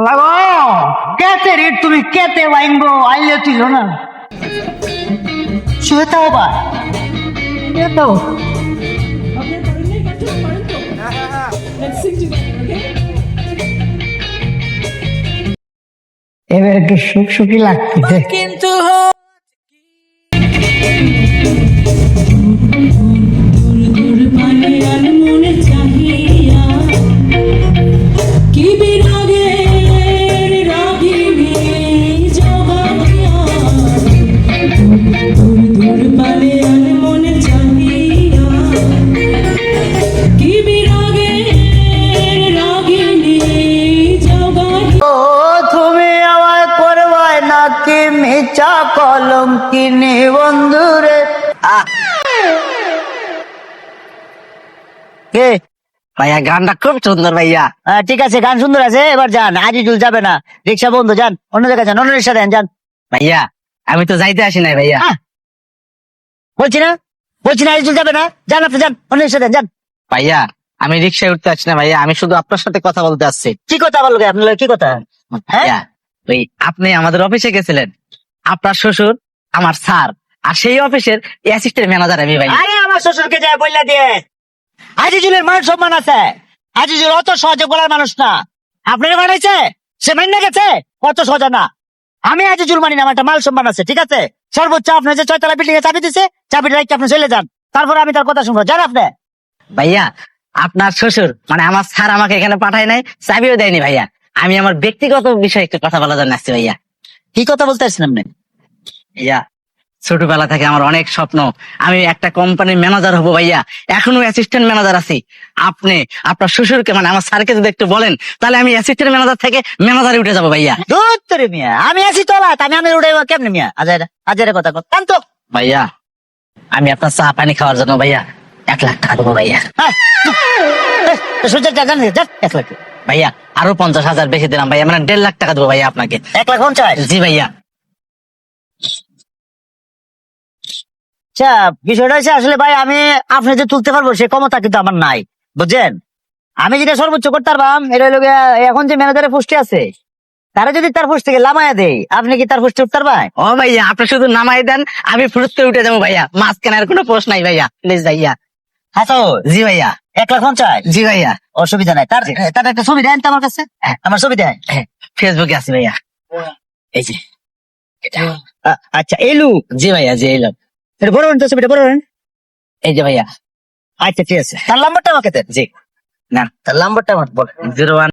লাগো কেতে রে তুমি কেতে বাইঙ্গো আইলে ছিল না শুয়েতাও বা তো এবার একটু সুখ সুখী লাগতেছে কিন্তু ও তুমি আমায় করবাই নাকি মিছা কলম কিনে বন্ধুরে কে ভাইয়া গানটা খুব সুন্দর ভাইয়া। ঠিক আছে গান সুন্দর আছে এবার যান আজিজুল যাবে না রিক্সা বন্ধ যান অন্য জায়গায় যান অন্য রিক্সা দেন যান ভাইয়া আমি তো যাইতে আসি নাই ভাইয়া। বলছি না আজিজুল যাবে না যান আপনি যান অন্য রিক্সা দেন যান ভাইয়া আমি রিক্সায় উঠতে আসছি না ভাইয়া, আমি শুধু আপনার সাথে কথা বলতে আসছি। কি কথা বলবে আপনার কি কথা ভাইয়া ওই আপনি আমাদের অফিসে গেছিলেন, আপনার শ্বশুর আমার স্যার, আর সেই অফিসের অ্যাসিস্ট্যান্ট ম্যানেজার আমি ভাই। আরে আমার শ্বশুরকে যায় বললা দিয়ে আজিজুলের মান সম্মান আছে আজিজুল অত সহজে বলার মানুষ না আপনারা বানাইছে সে মাইনে গেছে অত সহজে না আমি আজিজুল মানি না আমার একটা মাল সম্মান আছে ঠিক আছে সর্বোচ্চ আপনার যে 6 তলা বিল্ডিং এ চাবি দিছে চাবিটা রেখে আপনি চলে যান তারপর আমি তার কথা শুনবো জান আপনি ভাইয়া আপনার শ্বশুর মানে আমার স্যার আমাকে এখানে পাঠায় নাই, চাবিও দেয়নি ভাইয়া। আমি আমার ব্যক্তিগত বিষয়ে একটু কথা বলার জন্য আসছি ভাইয়া। কি কথা বলতে আসছেন আপনি ভাইয়া ছোটবেলা থেকে আমার অনেক স্বপ্ন, আমি একটা কোম্পানির ম্যানেজার হব ভাইয়া, এখনো অ্যাসিস্ট্যান্ট ম্যানেজার আছি। আপনি আপনার শ্বশুরকে মানে আমার স্যারকে যদি একটু বলেন তাহলে আমি অ্যাসিস্ট্যান্ট ম্যানেজার থেকে ম্যানেজারে উঠে যাবো ভাইয়া। দূর মিয়া আমি আছি তলা আমি উড়ে কেমনে মিয়া আজারে কথা কর তো ভাইয়া আমি আপনার চা পানি খাওয়ার জন্য ভাইয়া 1 লাখ টাকা দেবো ভাইয়া। সুযোগ জান 1 লাখ ভাইয়া আরো 50,000 বেশি দিলাম ভাইয়া, মানে 1.5 লাখ টাকা দেবো ভাইয়া আপনাকে। 1,50,000 জি ভাইয়া। আচ্ছা বিষয়টা হচ্ছে আসলে ভাই আমি আপনি যে তুলতে পারবো সে ক্ষমতা কিন্তু আমার নাই বুঝছেন আমি যেটা সর্বোচ্চ করতে পারবাম এটা হলো গিয়া, এখন যে ম্যানেজারের পোস্টে আছে তারা যদি তার পোস্ট থেকে লামায়া দেয় আপনি কি তার পোস্টে উঠতে পারবেন ও ভাইয়া আপনি শুধু নামাই দেন, আমি ফুরুতে উঠে যাবো ভাইয়া, মাঝখানে আর কোনো পোস্ট নাই ভাইয়া, প্লিজ ভাইয়া। হ্যাঁ তো জি ভাইয়া। 1,50,000 জি ভাইয়া। অসুবিধা নাই তার একটা ছবি দেন তো আমার কাছে আমার ছবি দেন ফেসবুকে আছি ভাইয়া, এই যে এটা। আচ্ছা এলু জি ভাইয়া জি এলাম। এটা বড় তো ছবিটা বড় এই যে ভাইয়া। আচ্ছা ঠিক আছে তার নাম্বারটা আমাকে দেন জি না তার নাম্বারটা আমার বলেন 01